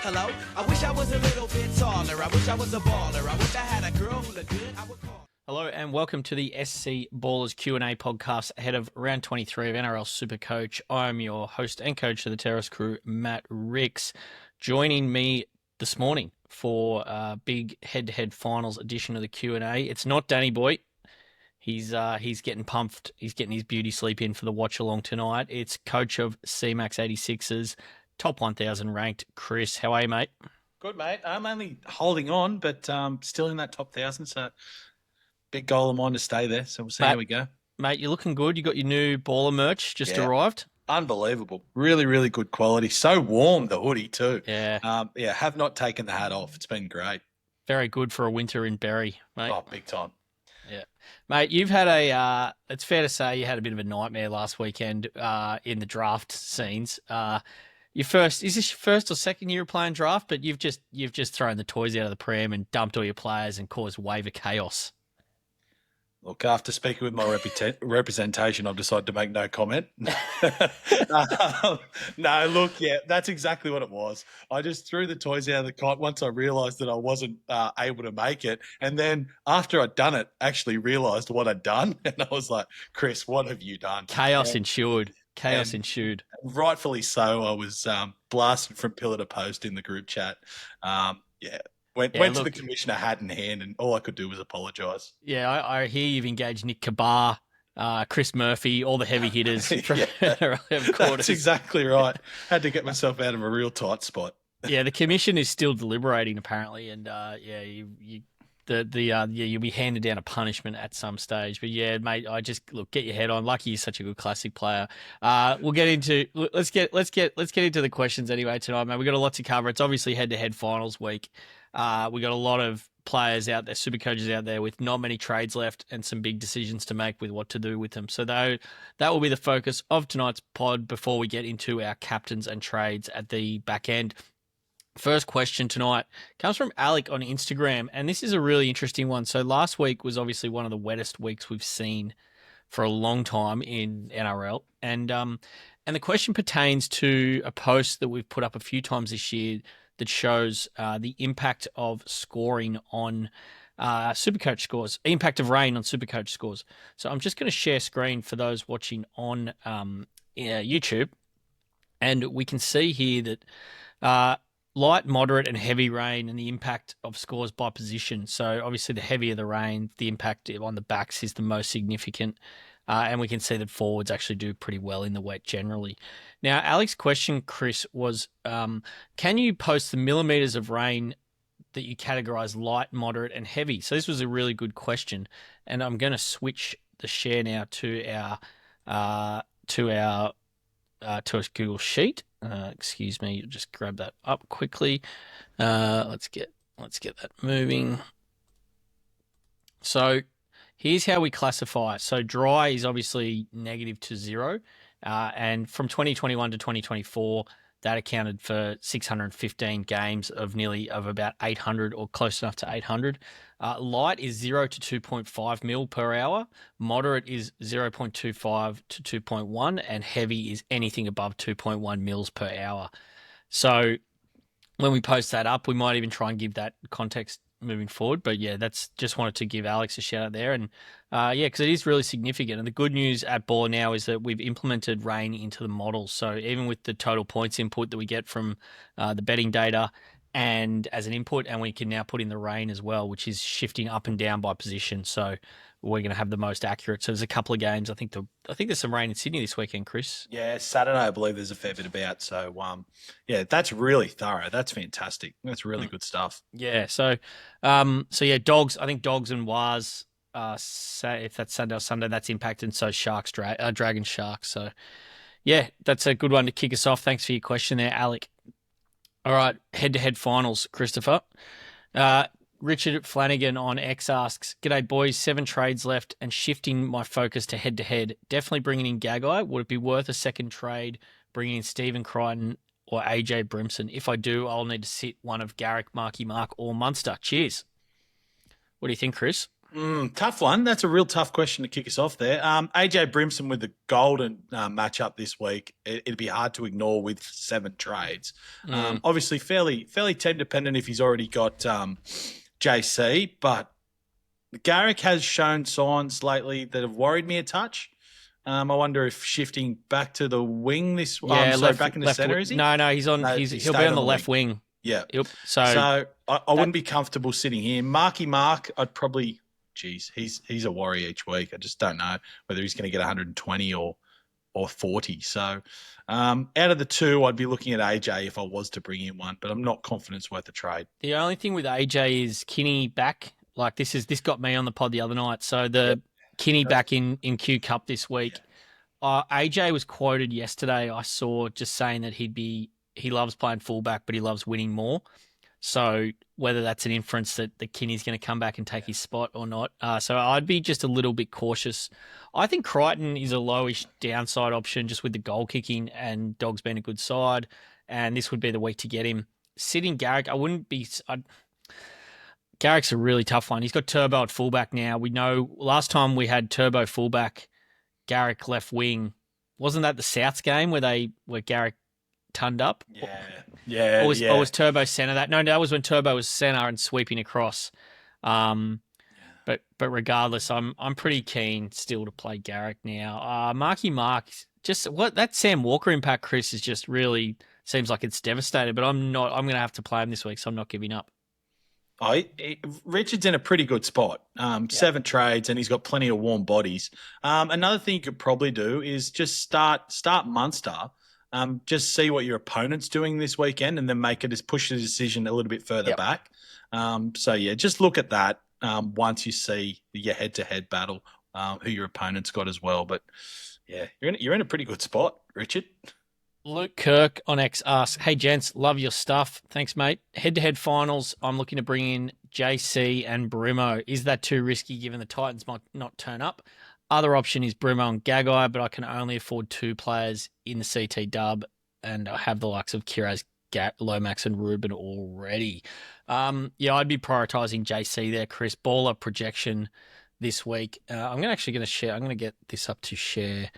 Hello, I wish I was a little bit taller. I wish I was a baller. I wish I had a girl who looked good. I would call. Hello and welcome to the SC Ballers Q&A podcast ahead of round 23 of NRL SuperCoach. I'm your host and coach of the Terrace crew, Matt Ricks. Joining me this morning for a big head-to-head finals edition of the Q&A. It's not Danny Boy. He's getting pumped. He's getting his beauty sleep in for the watch along tonight. It's coach of CMac 86ers, top 1,000 ranked, Chris. How are you, mate? Good, mate. I'm only holding on, but still in that top 1,000, so big goal of mine to stay there, so we'll see how we go. Mate, you're looking good. You got your new Ballr merch just arrived. Unbelievable. Really, really good quality. So warm, the hoodie too. Yeah. Have not taken the hat off. It's been great. Very good for a winter in Berry, mate. Oh, big time. Yeah. Mate, you've had it's fair to say you had a bit of a nightmare last weekend in the draft scenes. Is this your first or second year of playing draft? But you've just thrown the toys out of the pram and dumped all your players and caused waiver chaos. Look, after speaking with my representation, I've decided to make no comment. No, look, that's exactly what it was. I just threw the toys out of the cot once I realised that I wasn't able to make it. And then after I'd done it, actually realised what I'd done. And I was like, Chris, what have you done? Chaos ensued. Rightfully so. I was blasted from pillar to post in the group chat. Went to the commissioner hat in hand, and all I could do was apologise. Yeah, I hear you've engaged Nick Kabar, Chris Murphy, all the heavy hitters. That's exactly right. Had to get myself out of a real tight spot. Yeah, the commission is still deliberating apparently, and you'll be handed down a punishment at some stage. But yeah, mate, get your head on. Lucky you're such a good classic player. Let's get into the questions anyway tonight, mate. We've got a lot to cover. It's obviously head-to-head finals week. We got a lot of players out there, super coaches out there with not many trades left and some big decisions to make with what to do with them. So that will be the focus of tonight's pod before we get into our captains and trades at the back end. First question tonight comes from Alec on Instagram, and this is a really interesting one. So last week was obviously one of the wettest weeks we've seen for a long time in NRL, and the question pertains to a post that we've put up a few times this year that shows the impact of scoring on SuperCoach scores, impact of rain on SuperCoach scores. So I'm just going to share screen for those watching on YouTube, and we can see here that light, moderate, and heavy rain and the impact of scores by position. So obviously the heavier the rain, the impact on the backs is the most significant. And we can see that forwards actually do pretty well in the wet generally. Now, Alex's question, Chris, was can you post the millimetres of rain that you categorise light, moderate, and heavy? So this was a really good question. And I'm going to switch the share now to our Google Sheet. Excuse me, just grab that up quickly. Let's get that moving. So here's how we classify. So dry is obviously negative to 0. And from 2021 to 2024, that accounted for 615 games of about 800 or close enough to 800. Light is 0 to 2.5 mil per hour. Moderate is 0.25 to 2.1. And heavy is anything above 2.1 mils per hour. So when we post that up, we might even try and give that context moving forward. But yeah, that's just wanted to give Alex a shout out there. And because it is really significant. And the good news at Ballr now is that we've implemented rain into the model. So even with the total points input that we get from the betting data and as an input, and we can now put in the rain as well, which is shifting up and down by position. So we're going to have the most accurate. So there's a couple of games. I think there's some rain in Sydney this weekend, Chris. Yeah, Saturday I believe there's a fair bit about. So that's really thorough. That's fantastic. That's really good stuff. Yeah. So dogs. I think dogs and Waz. If that's Sunday or Sunday, that's impacted. So Sharks, Dragon Sharks. So yeah, that's a good one to kick us off. Thanks for your question there, Alec. All right, head-to-head finals, Christopher. Richard Flanagan on X asks, "G'day boys, 7 trades left and shifting my focus to head-to-head. Definitely bringing in Gagai. Would it be worth a second trade, bringing in Stephen Crichton or AJ Brimson? If I do, I'll need to sit one of Garrick, Marky Mark or Munster. Cheers." What do you think, Chris? Tough one. That's a real tough question to kick us off there. AJ Brimson with the Golden matchup this week. It'd be hard to ignore with 7 trades. Obviously, fairly team dependent if he's already got JC, but Garrick has shown signs lately that have worried me a touch. I wonder if shifting back to the wing this back in the centre, is he? No, he's on. No, he'll be on the left wing. Yeah. Yep. So I wouldn't be comfortable sitting here. Marky Mark, I'd probably. Geez, he's a worry each week. I just don't know whether he's going to get 120 or 40. So out of the two, I'd be looking at AJ if I was to bring in one, but I'm not confident it's worth a trade. The only thing with AJ is Kinney back. Like this got me on the pod the other night. So the Kinney back in Q Cup this week. AJ was quoted yesterday. I saw just saying that he loves playing fullback, but he loves winning more. So whether that's an inference that the Kinney's going to come back and take his spot or not. So I'd be just a little bit cautious. I think Crichton is a lowish downside option just with the goal kicking and Dog's been a good side. And this would be the week to get him. Sitting Garrick, Garrick's a really tough one. He's got Turbo at fullback now. We know last time we had Turbo fullback, Garrick left wing. Wasn't that the Souths game where Garrick turned up? Yeah. Or was Turbo centre that? No, that was when Turbo was centre and sweeping across. But regardless, I'm pretty keen still to play Garrick now. Marky Mark, just what that Sam Walker impact, Chris, is just really seems like it's devastated. But I'm not. I'm going to have to play him this week, so I'm not giving up. Richard's in a pretty good spot. 7 trades, and he's got plenty of warm bodies. Another thing you could probably do is just start Munster. Just see what your opponent's doing this weekend and then push the decision a little bit further back. Just look at that once you see your head-to-head battle, who your opponent's got as well. But, you're in a pretty good spot, Richard. Luke Kirk on X asks, hey, gents, love your stuff. Thanks, mate. Head-to-head finals, I'm looking to bring in JC and Brimo. Is that too risky given the Titans might not turn up? Other option is Brimo and Gagai, but I can only afford 2 players in the CT dub, and I have the likes of Kiraz, Lomax, and Ruben already. I'd be prioritising JC there, Chris. Ballr projection this week. I'm going to share. I'm going to get this up to share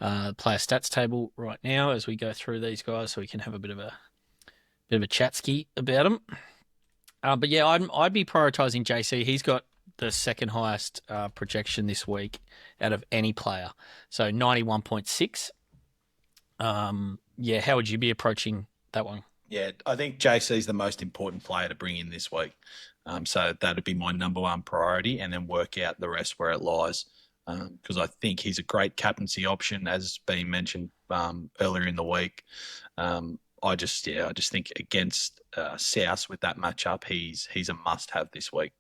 player stats table right now as we go through these guys, so we can have a bit of a chat ski about them. I'd be prioritising JC. He's got the second highest projection this week out of any player. So 91.6. How would you be approaching that one? Yeah, I think JC is the most important player to bring in this week. So that would be my number one priority, and then work out the rest where it lies. Because I think he's a great captaincy option, as been mentioned earlier in the week. I just think against South with that matchup, he's a must-have this week.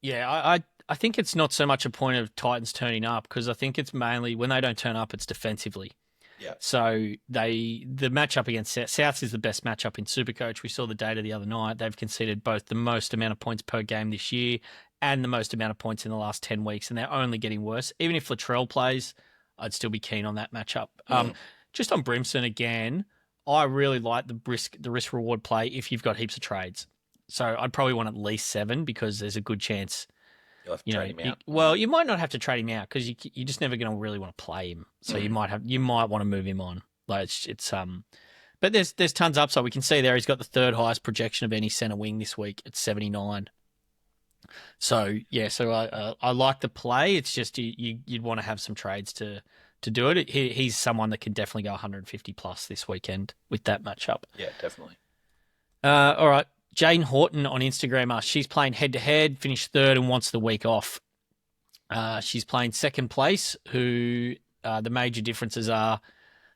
Yeah, I think it's not so much a point of Titans turning up, because I think it's mainly when they don't turn up, it's defensively. Yeah. So the matchup against South is the best matchup in Supercoach. We saw the data the other night. They've conceded both the most amount of points per game this year and the most amount of points in the last 10 weeks, and they're only getting worse. Even if Latrell plays, I'd still be keen on that matchup. Just on Brimson again, I really like the risk reward play if you've got heaps of trades. So I'd probably want at least 7, because there's a good chance. You'll have to trade him out. You might not have to trade him out, because you're just never going to really want to play him. So you might want to move him on. Like but there's tons of upside. We can see there he's got the 3rd highest projection of any centre wing this week at 79. So I like the play. It's just you'd want to have some trades to do it. He's someone that can definitely go 150 plus this weekend with that matchup. Yeah, definitely. All right. Jane Horton on Instagram asks, she's playing head-to-head, finished 3rd and wants the week off. She's playing second place, who the major differences are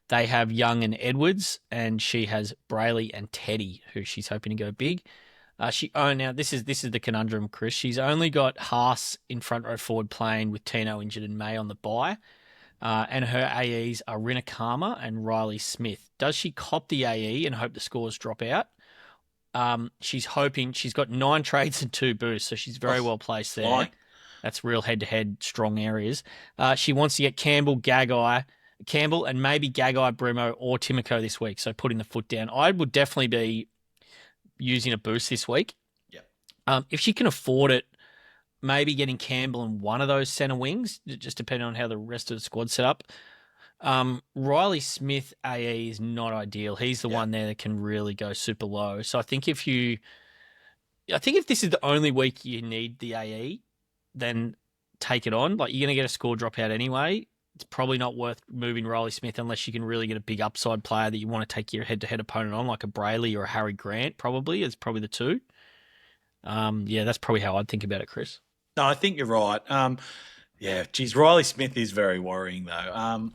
they have Young and Edwards, and she has Brayley and Teddy, who she's hoping to go big. Now this is the conundrum, Chris. She's only got Haas in front row forward playing with Tino injured and May on the bye. And her AEs are Rinakama and Riley Smith. Does she cop the AE and hope the scores drop out? She's hoping. She's got 9 trades and 2 boosts, so she's very well placed there. Fine. That's real head-to-head strong areas. She wants to get Campbell, and maybe Gagai, Brimo, or Timoko this week, so putting the foot down. I would definitely be using a boost this week. Yeah. If she can afford it, maybe getting Campbell in one of those centre wings, just depending on how the rest of the squad's set up. Riley Smith AE is not ideal. He's the one there that can really go super low. So I think if this is the only week you need the AE, then take it on. Like, you're going to get a score dropout anyway. It's probably not worth moving Riley Smith unless you can really get a big upside player that you want to take your head-to-head opponent on, like a Brayley or a Harry Grant. Probably it's probably the two. That's probably how I'd think about it, Chris. No, I think you're right. Riley Smith is very worrying though.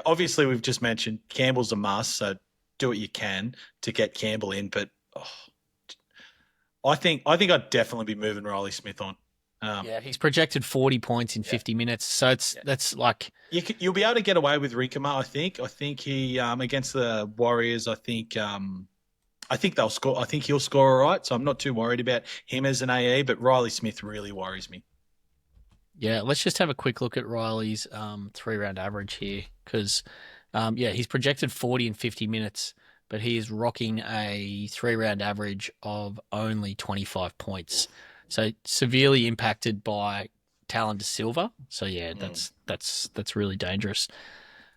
Obviously we've just mentioned Campbell's a must, so do what you can to get Campbell in. But I think I'd definitely be moving Riley Smith on. He's projected 40 points in 50 minutes, so that's like you'll be able to get away with Rikama. I think he against the Warriors. I think they'll score. I think he'll score all right. So I'm not too worried about him as an AE. But Riley Smith really worries me. Yeah, let's just have a quick look at Riley's 3-round average here, because he's projected 40 in 50 minutes, but he is rocking a 3-round average of only 25 points. So severely impacted by Talon de Silva. So that's really dangerous.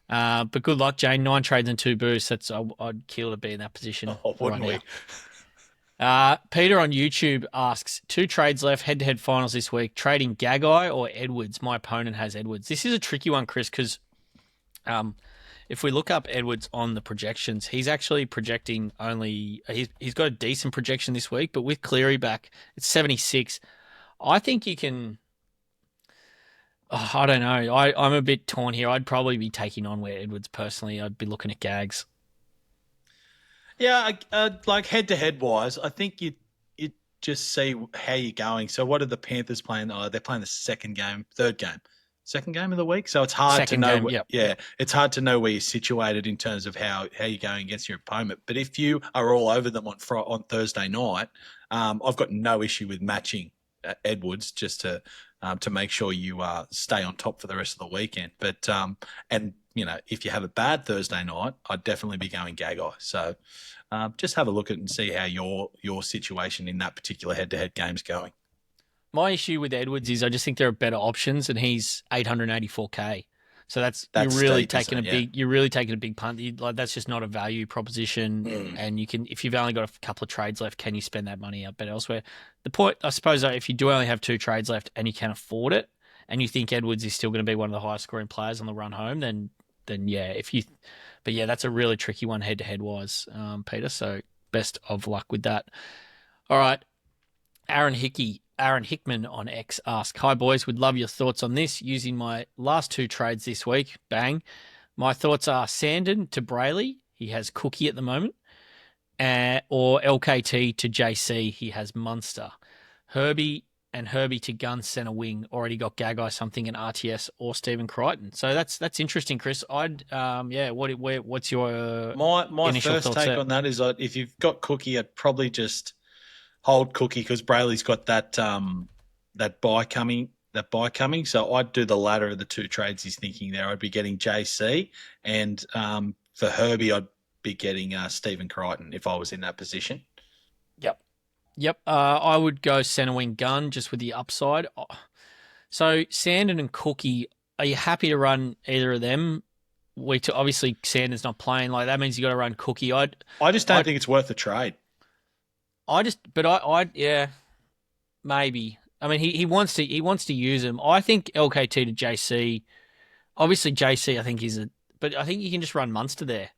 But good luck, Jane. 9 trades and 2 boosts. I'd kill to be in that position. Wouldn't we? Peter on YouTube asks, 2 trades left, head-to-head finals this week. Trading Gagai or Edwards? My opponent has Edwards. This is a tricky one, Chris, because if we look up Edwards on the projections, he's actually projecting only he's got a decent projection this week, but with Cleary back, it's 76. I think you can. I don't know. I'm a bit torn here. I'd probably be taking on Ware Edwards personally. I'd be looking at Gags. Yeah, like head-to-head wise, I think you just see how you're going. So what are the Panthers playing? Oh, they're playing the second game of the week. So it's hard to know. It's hard to know where you're situated in terms of how you're going against your opponent. But if you are all over them on Thursday night, I've got no issue with matching Edwards just to make sure you stay on top for the rest of the weekend. But if you have a bad Thursday night, I'd definitely be going Gagai. So just have a look at it and see how your situation in that particular head-to-head game's going. My issue with Edwards is I just think there are better options, and he's 884K. So you're really taking a big punt. That's just not a value proposition. And if you've only got a couple of trades left, can you spend that money out bet elsewhere? The point, I suppose, if you do only have 2 trades left and you can afford it, and you think Edwards is still going to be one of the highest scoring players on the run home, then yeah. That's a really tricky one head to head wise, Peter. So best of luck with that. All right, Aaron Hickman on X asks, "Hi boys, would love your thoughts on this. Using my last 2 trades this week, bang. My thoughts are Sandon to Brayley. He has Cookie at the moment, or LKT to JC. He has Munster. Herbie to Gun centre wing. Already got Gagai something in RTS or Stephen Crichton. So that's interesting, Chris. What's your my initial first thoughts take there? on that is if you've got Cookie, I'd probably just hold Cookie because Brayley's got that buy coming. So I'd do the latter of the 2 trades he's thinking there. I'd be getting JC, and for Herbie, I'd be getting Stephen Crichton if I was in that position. Yep. I would go centre wing Gun just with the upside. So Sandon and Cookie, are you happy to run either of them? Obviously Sandon's not playing, like that means you got to run Cookie. I just don't think it's worth the trade. Maybe. I mean, he wants to use him. I think LKT to JC. Obviously JC, I think but I think you can just run Munster there.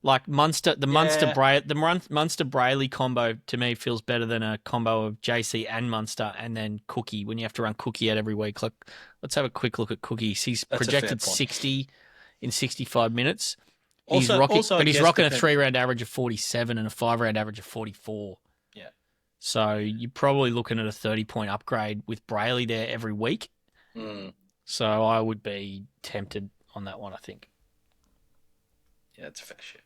Like Munster, the Munster Brayley combo to me feels better than a combo of JC and Munster and then Cookie when you have to run Cookie out every week. Like, let's have a quick look at Cookie. He's projected 60 in 65 minutes. He's rocking a 3-round average of 47 and a 5-round average of 44. Yeah. So you're probably looking at a 30-point upgrade with Brayley there every week. So I would be tempted on that one, I think. Yeah, that's a fair shit.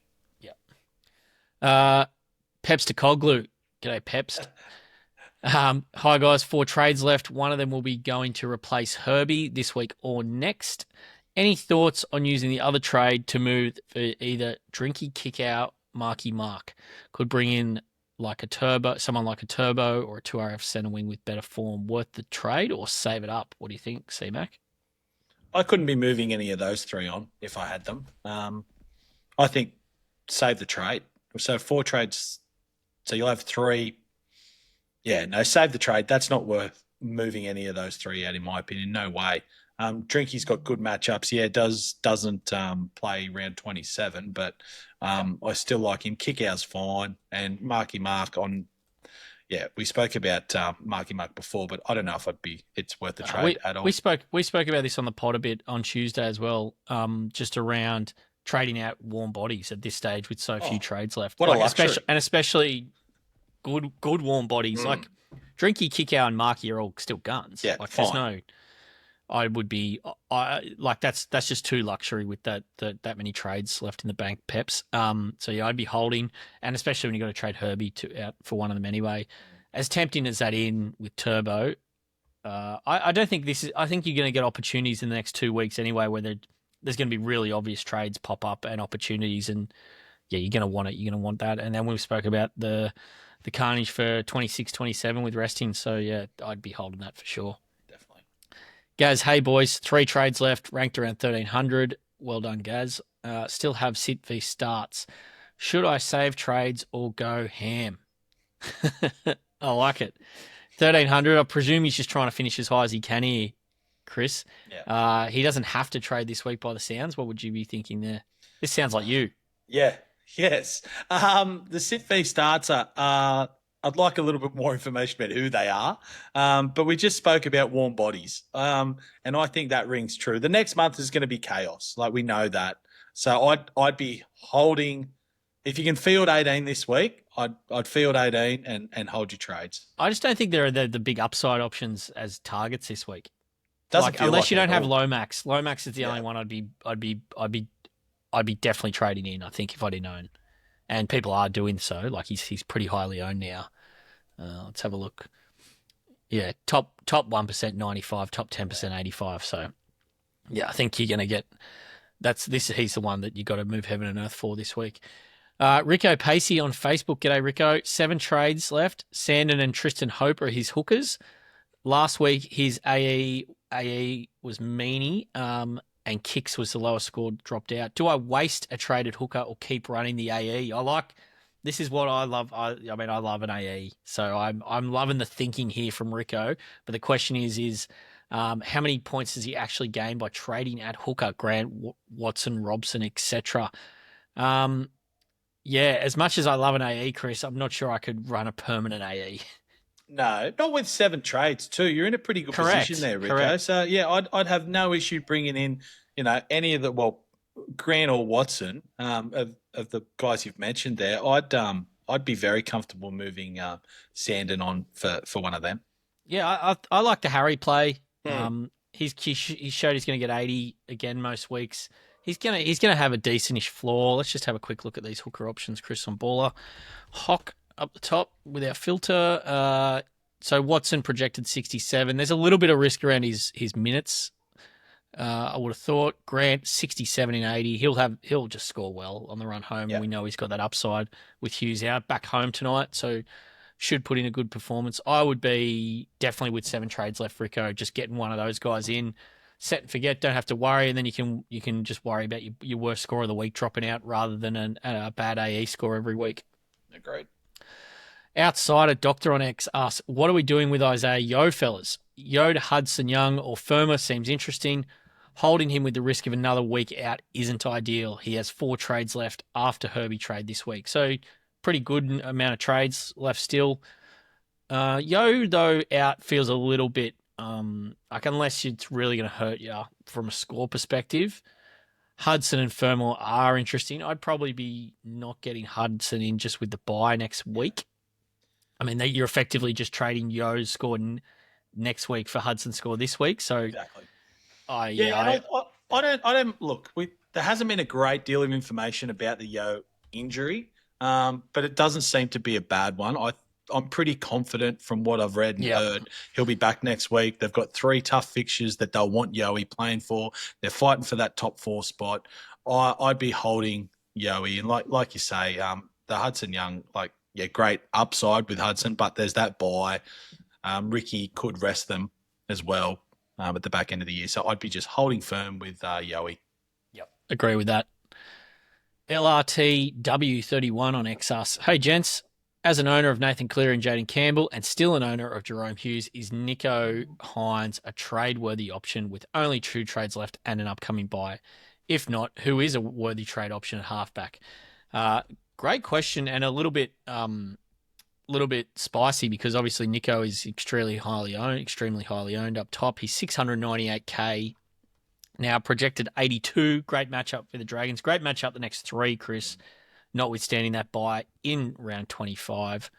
Peps to Coglu. G'day, Peps. Hi, guys. 4 trades left. One of them will be going to replace Herbie this week or next. Any thoughts on using the other trade to move for either Drinky Kick Out, Marky Mark? Could bring in like a Turbo, someone like a Turbo or a 2RF centre wing with better form worth the trade or save it up? What do you think, CMac? I couldn't be moving any of those three on if I had them. I think save the trade. So 4 trades, so you'll have 3. Yeah, no, save the trade. That's not worth moving any of those 3 out, in my opinion. No way. Drinky's got good matchups. Yeah, doesn't play round 27, but I still like him. Kickout's fine, and Marky Mark on. Yeah, we spoke about Marky Mark before, but I don't know if it's worth the trade at all. We spoke about this on the pod a bit on Tuesday as well. Just around trading out warm bodies at this stage with so few trades left. What a luxury. Especially good warm bodies like Drinky, Kickout, and Marky are all still guns. Yeah, like fine. there's no. I would be like that's just too luxury with that many trades left in the bank, Peps. So yeah, I'd be holding, and especially when you got to trade Herbie out for one of them anyway. As tempting as that in with Turbo, I don't think this is. I think you're going to get opportunities in the next 2 weeks anyway, where there's going to be really obvious trades pop up and opportunities, and yeah, you're going to want it. You're going to want that. And then we spoke about the carnage for 26, 27 with resting. So yeah, I'd be holding that for sure. Gaz, hey boys, 3 trades left, ranked around 1,300. Well done, Gaz. Still have sit v starts. Should I save trades or go ham? I like it. 1,300. I presume he's just trying to finish as high as he can here, Chris. Yeah. He doesn't have to trade this week by the sounds. What would you be thinking there? This sounds like you. Yeah. Yes. The sit v starts are. I'd like a little bit more information about who they are. But we just spoke about warm bodies. And I think that rings true. The next month is going to be chaos. Like, we know that. So I'd be holding, if you can field 18 this week, I'd field 18 and hold your trades. I just don't think there are the big upside options as targets this week. Unless you don't have Lomax. Lomax is the only one I'd be definitely trading in, I think, if I didn't own. And people are doing so. Like, he's pretty highly owned now. Let's have a look. Yeah, top 1% 95, top 10% 85. So, yeah, I think you're going to get he's the one that you got to move heaven and earth for this week. Rico Pacey on Facebook. G'day, Rico. 7 trades left. Sandon and Tristan Hope are his hookers. Last week, his AE was Meanie, and Kicks was the lowest score, dropped out. Do I waste a traded hooker or keep running the AE? This is what I love. I love an AE. So I'm loving the thinking here from Rico. But the question is how many points does he actually gain by trading at hooker? Grant, Watson, Robson, etc. Yeah, as much as I love an AE, Chris, I'm not sure I could run a permanent AE. No, not with 7 trades too. You're in a pretty good position there, Rico. Correct. So yeah, I'd have no issue bringing in, any of the Grant or Watson of the guys you've mentioned there. I'd be very comfortable moving Sandon on for one of them. Yeah, I like the Harry play. He showed he's going to get 80 again most weeks. He's gonna have a decentish floor. Let's just have a quick look at these hooker options. Chris on Ballr, Hock up the top with our filter. So Watson projected 67. There's a little bit of risk around his minutes. I would have thought Grant 67 in 80. He'll just score well on the run home. Yep. We know he's got that upside with Hughes out back home tonight, so should put in a good performance. I would be definitely with 7 trades left, Rico, just getting one of those guys in. Set and forget, don't have to worry, and then you can just worry about your worst score of the week dropping out rather than a bad AE score every week. Agreed. Outsider Doctor on X asks, what are we doing with Isaiah Yeo, fellas? Yeo to Hudson Young or Firma seems interesting. Holding him with the risk of another week out isn't ideal. He has 4 trades left after Herbie trade this week. So pretty good amount of trades left still. Yeo, though, out feels a little bit unless it's really going to hurt you from a score perspective. Hudson and Fermor are interesting. I'd probably be not getting Hudson in just with the bye next week. I mean, you're effectively just trading Yeo's score next week for Hudson's score this week. So exactly. I don't look. There hasn't been a great deal of information about the Yeo injury, but it doesn't seem to be a bad one. I'm pretty confident from what I've read and heard he'll be back next week. They've got 3 tough fixtures that they'll want Yoey playing for. They're fighting for that top 4 spot. I'd be holding Yoey, and like you say, the Hudson Young, great upside with Hudson, but there's that bye. Ricky could rest them as well at the back end of the year. So I'd be just holding firm with Yowie. Yep. Agree with that. LRTW31 on XUS. Hey, gents. As an owner of Nathan Cleary and Jaden Campbell and still an owner of Jahrome Hughes, is Nico Hines a trade-worthy option with only 2 trades left and an upcoming buy? If not, who is a worthy trade option at halfback? Great question, and a little bit spicy because obviously Nico is extremely highly owned up top. He's 698k now, projected 82. Great matchup for the Dragons. Great matchup the next 3, Chris. Notwithstanding that buy in round 25,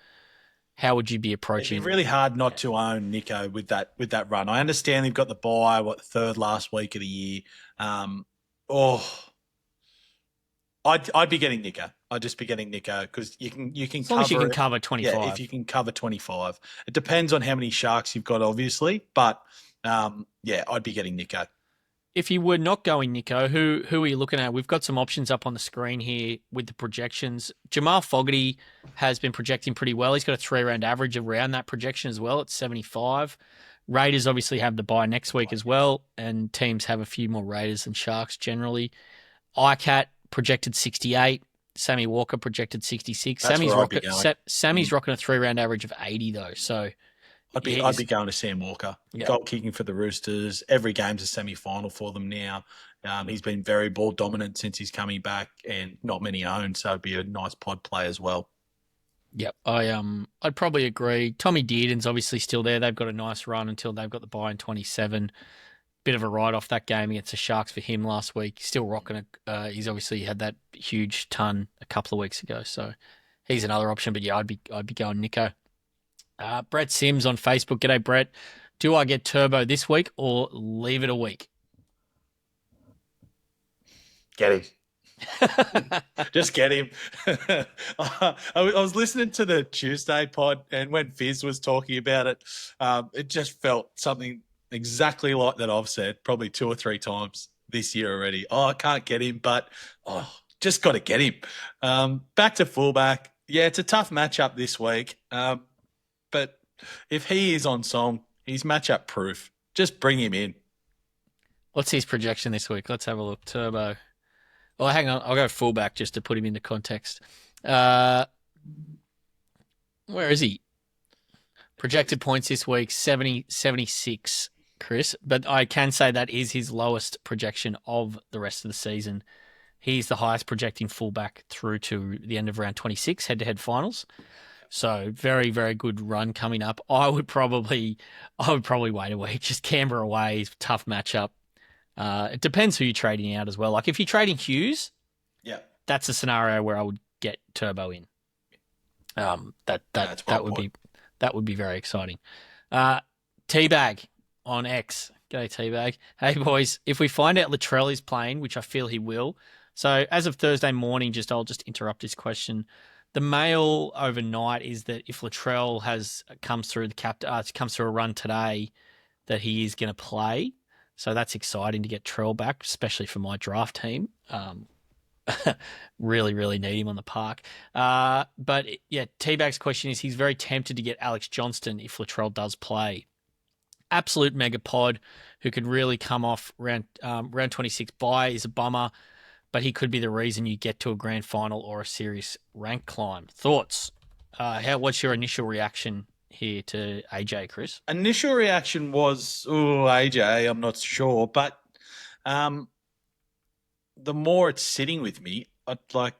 how would you be approaching? It'd be really hard not to own Nico with that run. I understand they've got the buy, third last week of the year. I'd be getting Nico. I'd just be getting Nico because you can as long as you can cover 25. Yeah, if you can cover 25, it depends on how many Sharks you've got, obviously. But I'd be getting Nico. If you were not going Nico, who are you looking at? We've got some options up on the screen here with the projections. Jamal Fogarty has been projecting pretty well. He's got a 3-round average around that projection as well at 75. Raiders obviously have the bye next week as well, and teams have a few more Raiders than Sharks generally. ICAT projected 68. Sammy Walker projected 66. Sammy's rocking a 3-round average of 80 though, so I'd be going to Sam Walker. Yep. Goal kicking for the Roosters. Every game's a semi-final for them now. He's been very ball dominant since he's coming back, and not many own, so it'd be a nice pod play as well. Yep, I'd probably agree. Tommy Dearden's obviously still there. They've got a nice run until they've got the bye in 27. Bit of a write-off that game against the Sharks for him last week. Still rocking it. He's obviously had that huge ton a couple of weeks ago, so he's another option. But yeah, I'd be going Nico. Brett Sims on Facebook. G'day, Brett. Do I get Turbo this week or leave it a week? Get him. Just get him. I was listening to the Tuesday pod, and when Fizz was talking about it, it just felt something exactly like that I've said probably 2 or 3 times this year already. I can't get him, but just got to get him. Back to fullback. Yeah, it's a tough matchup this week. But if he is on song, he's matchup proof. Just bring him in. What's his projection this week? Let's have a look. Turbo. Well, hang on. I'll go fullback just to put him into context. Where is he? Projected points this week, 76, Chris. But I can say that is his lowest projection of the rest of the season. He's the highest projecting fullback through to the end of round 26, head-to-head finals. So very, very good run coming up. I would probably wait a week. Just Canberra away, tough matchup. It depends who you're trading out as well. Like if you're trading Hughes, that's a scenario where I would get Turbo in. That would be very exciting. Teabag on X. G'day, Teabag. Hey boys, if we find out Latrell is playing, which I feel he will. So as of Thursday morning, I'll just interrupt this question. The mail overnight is that if Latrell comes through a run today, that he is going to play. So that's exciting to get Trell back, especially for my draft team. Really, really need him on the park. But yeah, Teabag's question is he's very tempted to get Alex Johnston if Latrell does play. Absolute mega pod who could really come off round 26 bye is a bummer. But he could be the reason you get to a grand final or a serious rank climb. Thoughts? What's your initial reaction here to AJ, Chris? Initial reaction was, AJ, I'm not sure. But the more it's sitting with me, for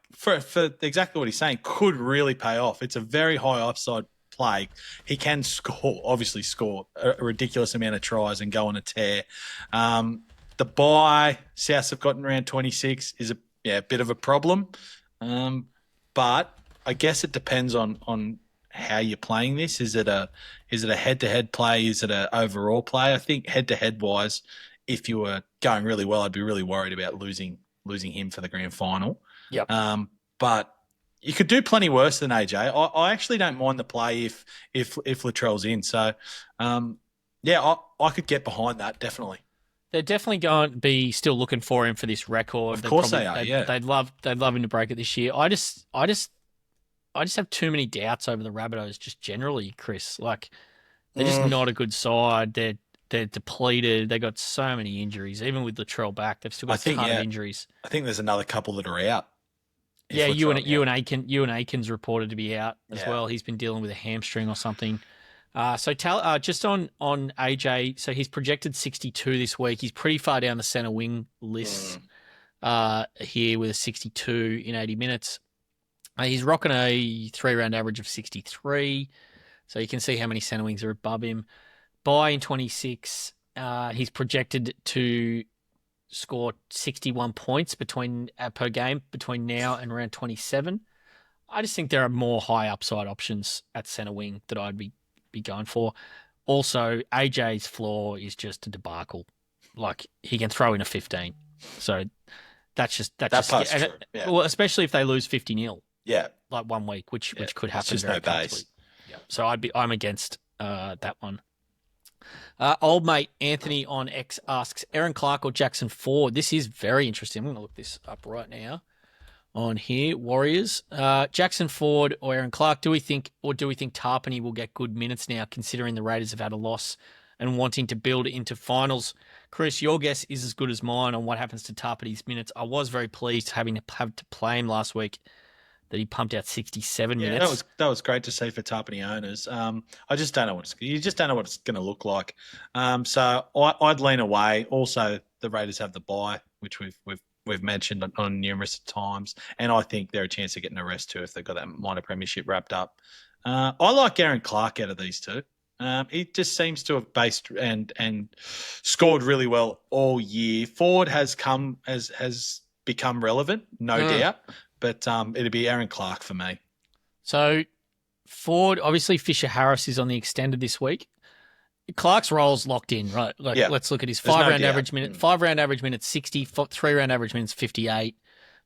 exactly what he's saying, could really pay off. It's a very high upside play. He can obviously score a ridiculous amount of tries and go on a tear. The bye Souths have gotten around 26 is a bit of a problem. But I guess it depends on how you're playing this. Is it a head-to-head play? Is it an overall play? I think head-to-head wise, if you were going really well, I'd be really worried about losing him for the grand final. Yep. But you could do plenty worse than AJ. I actually don't mind the play if Latrell's in. So, I could get behind that, definitely. They're definitely going to be still looking for him for this record. Of course they are. Yeah, they'd love him to break it this year. I I just have too many doubts over the Rabbitohs just generally, Chris. Like they're just not a good side. They're depleted. They got so many injuries. Even with Latrell back, they've still got a ton of injuries. I think there's another couple that are out. Yeah, you and Aiken's reported to be out as well. He's been dealing with a hamstring or something. Just on AJ, so he's projected 62 this week. He's pretty far down the centre wing list here with a 62 in 80 minutes. He's rocking a 3-round average of 63, so you can see how many centre wings are above him. By in 26, he's projected to score 61 points per game between now and around 27. I just think there are more high upside options at centre wing that I'd be going for. Also, AJ's floor is just a debacle. Like he can throw in a 15, so that's just true. Yeah. Well, especially if they lose 50-0. Yeah, like 1 week, which could happen. Just very no base. Yeah. So I'm against that one. Old mate Anthony on X asks Aaron Clark or Jackson Ford. This is very interesting. I'm going to look this up right now on here. Warriors, Jackson Ford or Aaron Clark. Do we think Tarpany will get good minutes now, considering the Raiders have had a loss and wanting to build into finals? Chris, your guess is as good as mine on what happens to Tarpany's minutes. I was very pleased having to play him last week, that he pumped out 67 minutes. That was great to see for Tarpany owners. I just don't know what it's going to look like. So I'd lean away. Also, the Raiders have the bye, which we've mentioned on numerous times, and I think they're a chance of getting a rest too if they've got that minor premiership wrapped up. I like Aaron Clark out of these two. He just seems to have based and scored really well all year. Ford has become relevant, no doubt. But it'd be Aaron Clark for me. So Ford, obviously Fisher Harris is on the extended this week. Clark's role's locked in, right? Let's look at his 5-round average minute. 5-round average minutes 60, 3-round average minutes 58,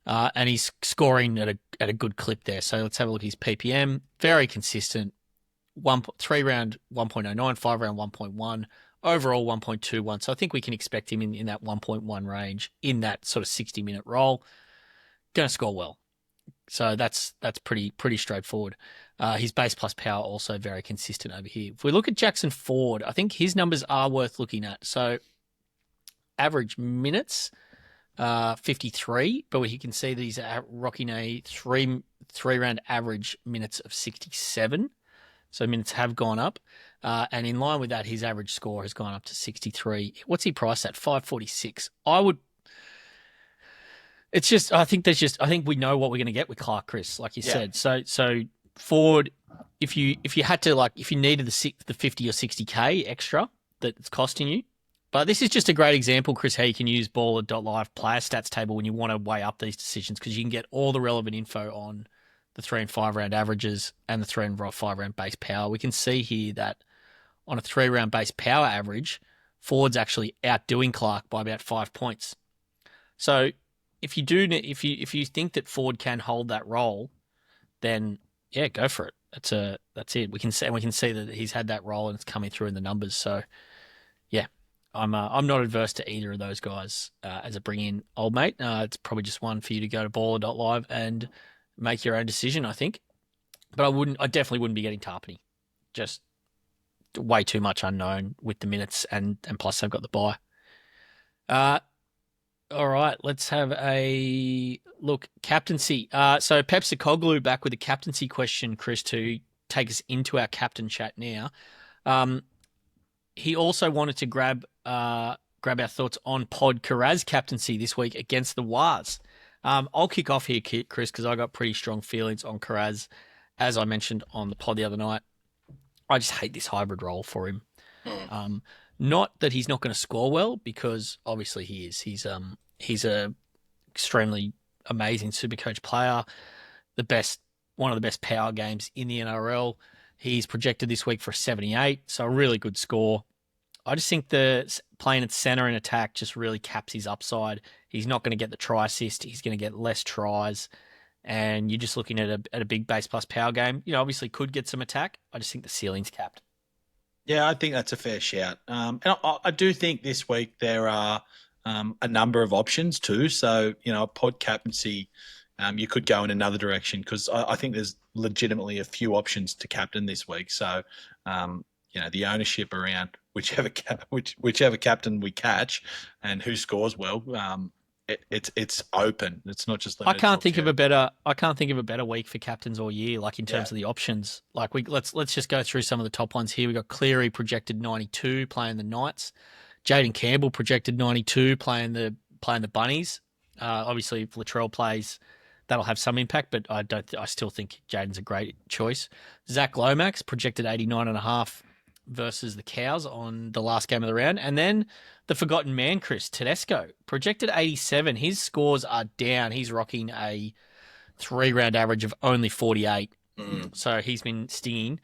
and he's scoring at a good clip there. So let's have a look at his PPM. Very consistent. 3-round 1.09, 5-round 1.1, overall 1.21. So I think we can expect him in that 1.1 range in that sort of 60-minute role. Going to score well. So that's pretty straightforward. His base plus power also very consistent over here. If we look at Jackson Ford, I think his numbers are worth looking at. So average minutes, 53, but you can see that he's rocking a three-round average minutes of 67. So minutes have gone up. And in line with that, his average score has gone up to 63. What's he priced at? 546. I think we know what we're going to get with Clark, Chris, like you said. So Ford, if you needed the 50 or 60K extra that it's costing you, but this is just a great example, Chris, how you can use Ballr.live player stats table when you want to weigh up these decisions, because you can get all the relevant info on the 3 and 5 round averages and the 3 and 5 round base power. We can see here that on a 3-round base power average, Ford's actually outdoing Clark by about 5 points. So if you think that Ford can hold that role, then yeah, go for it. That's it. We can see that he's had that role and it's coming through in the numbers. So yeah, I'm not adverse to either of those guys as a bring in, old mate. It's probably just one for you to go to Ballr.live and make your own decision, I think. But I definitely wouldn't be getting Tarpany. Just way too much unknown with the minutes, and plus they've got the bye. All right, let's have a look. Captaincy. So Pepsi back with a captaincy question, Chris, to take us into our captain chat now. He also wanted to grab our thoughts on Pod Karaz captaincy this week against the Wars. I'll kick off here, Chris, because I got pretty strong feelings on Karaz, as I mentioned on the pod the other night. I just hate this hybrid role for him. Not that he's not going to score well, because obviously he is. He's a extremely amazing Supercoach player, one of the best power games in the NRL. He's projected this week for 78, so a really good score. I just think the playing at centre in attack just really caps his upside. He's not going to get the try assist. He's going to get less tries, and you're just looking at a big base plus power game. You know, obviously could get some attack. I just think the ceiling's capped. Yeah, I think that's a fair shout. And I do think this week there are a number of options too. So, you know, pod captaincy you could go in another direction because I think there's legitimately a few options to captain this week. So, the ownership around whichever captain we catch and who scores well, it's open. It's not just limited. I can't think of a better week for captains all year. Like in terms of the options, like let's just go through some of the top ones here. We got Cleary projected 92 playing the Knights, Jaden Campbell projected 92 playing the Bunnies. Obviously, if Latrell plays, that'll have some impact, but I still think Jaden's a great choice. Zach Lomax projected 89.5 versus the Cows on the last game of the round. And then the forgotten man, Chris Tedesco, projected 87. His scores are down. He's rocking a 3-round average of only 48. So he's been stinging.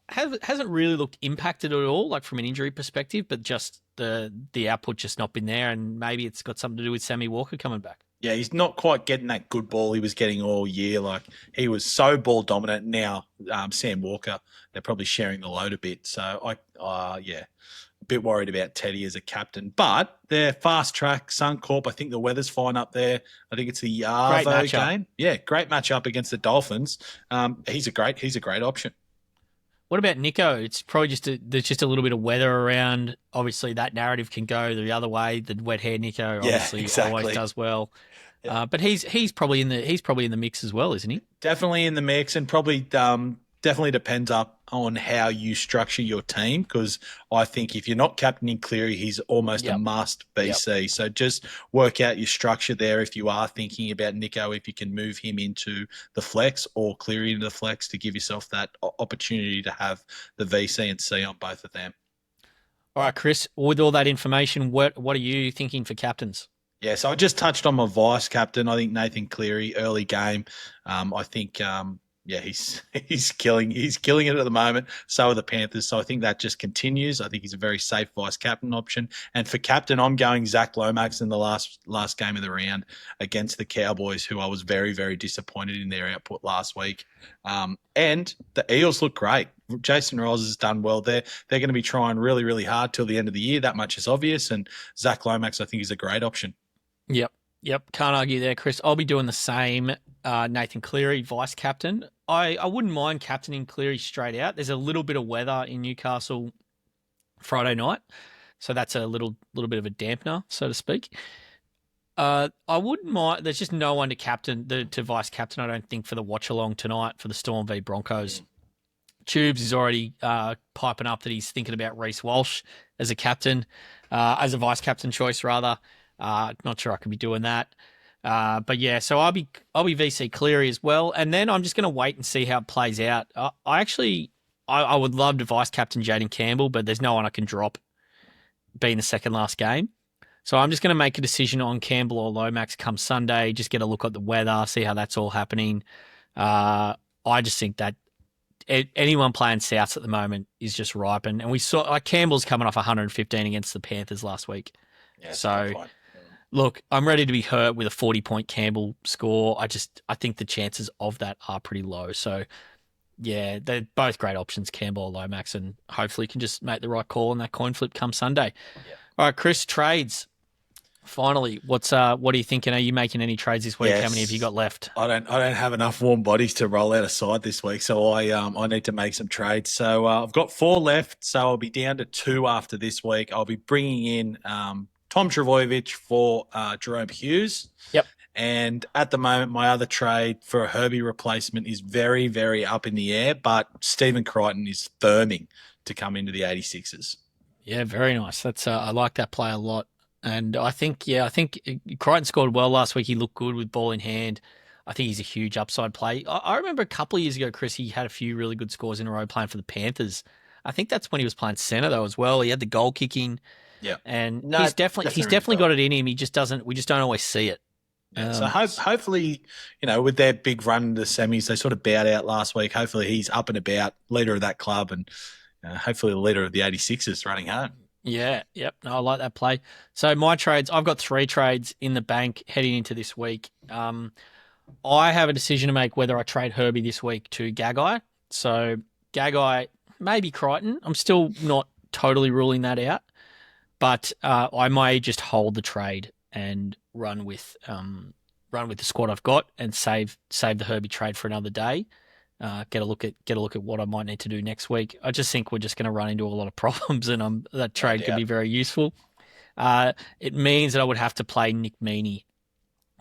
Hasn't really looked impacted at all, like from an injury perspective, but just the output just not been there, and maybe it's got something to do with Sammy Walker coming back. Yeah, he's not quite getting that good ball he was getting all year. Like, he was so ball dominant. Now, Sam Walker, they're probably sharing the load a bit. So, a bit worried about Teddy as a captain. But they're fast track, Suncorp. I think the weather's fine up there. I think it's the Arvo game. Yeah, great matchup against the Dolphins. He's a great option. What about Nico? It's probably there's just a little bit of weather around. Obviously, that narrative can go the other way. The wet hair Nico obviously always does well. Yeah. But he's probably in the mix as well, isn't he? Definitely in the mix, and probably definitely depends up on how you structure your team, because I think if you're not captaining Cleary, he's almost a must BC. Yep. So just work out your structure there if you are thinking about Nico, if you can move him into the flex or Cleary into the flex to give yourself that opportunity to have the VC and C on both of them. All right, Chris, with all that information, what are you thinking for captains? Yeah, so I just touched on my vice captain. I think Nathan Cleary, early game. I think he's killing it at the moment. So are the Panthers. So I think that just continues. I think he's a very safe vice captain option. And for captain, I'm going Zach Lomax in the last game of the round against the Cowboys, who I was very, very disappointed in their output last week. And the Eels look great. Jason Rolls has done well there. They're going to be trying really, really hard till the end of the year. That much is obvious. And Zach Lomax, I think, is a great option. Yep. Can't argue there, Chris. I'll be doing the same. Nathan Cleary, vice captain. I wouldn't mind captaining Cleary straight out. There's a little bit of weather in Newcastle Friday night, so that's a little bit of a dampener, so to speak. I wouldn't mind. There's just no one to vice captain, I don't think, for the watch along tonight for the Storm v Broncos. Tubes is already piping up that he's thinking about Reece Walsh as a captain, as a vice captain choice rather. Not sure I could be doing that. But yeah, so I'll be VC Cleary as well. And then I'm just going to wait and see how it plays out. I would love to vice captain Jaden Campbell, but there's no one I can drop being the second last game. So I'm just going to make a decision on Campbell or Lomax come Sunday, just get a look at the weather, see how that's all happening. I just think that anyone playing Souths at the moment is just ripe. And we saw Campbell's coming off 115 against the Panthers last week. Yeah, so look, I'm ready to be hurt with a 40-point Campbell score. I think the chances of that are pretty low. So, yeah, they're both great options, Campbell or Lomax, and hopefully can just make the right call on that coin flip come Sunday. Yeah. All right, Chris, trades. Finally, what are you thinking? Are you making any trades this week? Yes. How many have you got left? I don't have enough warm bodies to roll out a side this week, so I need to make some trades. So I've got 4 left, so I'll be down to 2 after this week. I'll be bringing in Tom Trbojevic for Jahrome Hughes. Yep. And at the moment, my other trade for a Herbie replacement is very, very up in the air, but Stephen Crichton is firming to come into the 86ers. Yeah, very nice. That's I like that play a lot. And I think Crichton scored well last week. He looked good with ball in hand. I think he's a huge upside play. I remember a couple of years ago, Chris, he had a few really good scores in a row playing for the Panthers. I think that's when he was playing centre though as well. He had the goal kicking. Yeah. And he's definitely got it in him. We just don't always see it. Yeah, so hopefully, with their big run into the semis, they sort of bowed out last week. Hopefully he's up and about, leader of that club, and hopefully the leader of the 86ers running home. Yeah, yep. No, I like that play. So my trades, I've got 3 trades in the bank heading into this week. I have a decision to make whether I trade Herbie this week to Gagai. So Gagai, maybe Crichton. I'm still not totally ruling that out, but I may just hold the trade and run with run with the squad I've got and save the Herbie trade for another day. Get a look at what I might need to do next week. I just think we're just going to run into a lot of problems, and that trade could be very useful. It means that I would have to play Nick Meaney,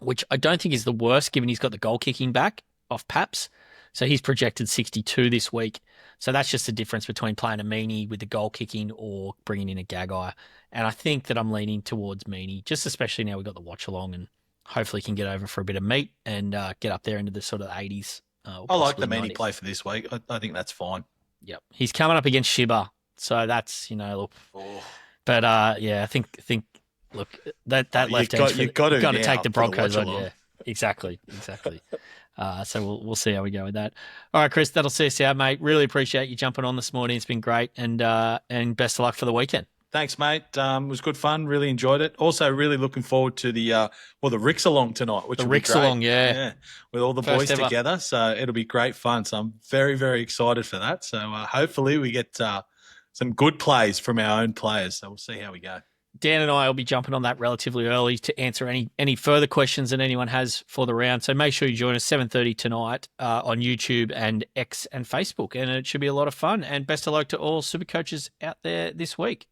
which I don't think is the worst, given he's got the goal kicking back off Paps. So he's projected 62 this week. So that's just the difference between playing a Meaney with the goal kicking or bringing in a Gagai. And I think that I'm leaning towards Meaney, just especially now we've got the watch along, and hopefully can get over for a bit of meat and get up there into the sort of 80s. I like the Meaney 90s. play for this week. I think that's fine. Yep. He's coming up against Shiba. So that's, look. Oh. But I think look, that left edge, you've got to take the Broncos on. along. Yeah, exactly. So we'll see how we go with that. All right, Chris, that'll see us out, mate. Really appreciate you jumping on this morning. It's been great, and best of luck for the weekend. Thanks, mate. It was good fun. Really enjoyed it. Also, really looking forward to the Ricks along tonight, which will be great. Ricks along, yeah, with all the First boys ever. together. So it'll be great fun. So I'm very, very excited for that. So hopefully we get some good plays from our own players. So we'll see how we go. Dan and I will be jumping on that relatively early to answer any further questions that anyone has for the round. So make sure you join us 7:30 tonight on YouTube and X and Facebook, and it should be a lot of fun. And best of luck to all super coaches out there this week.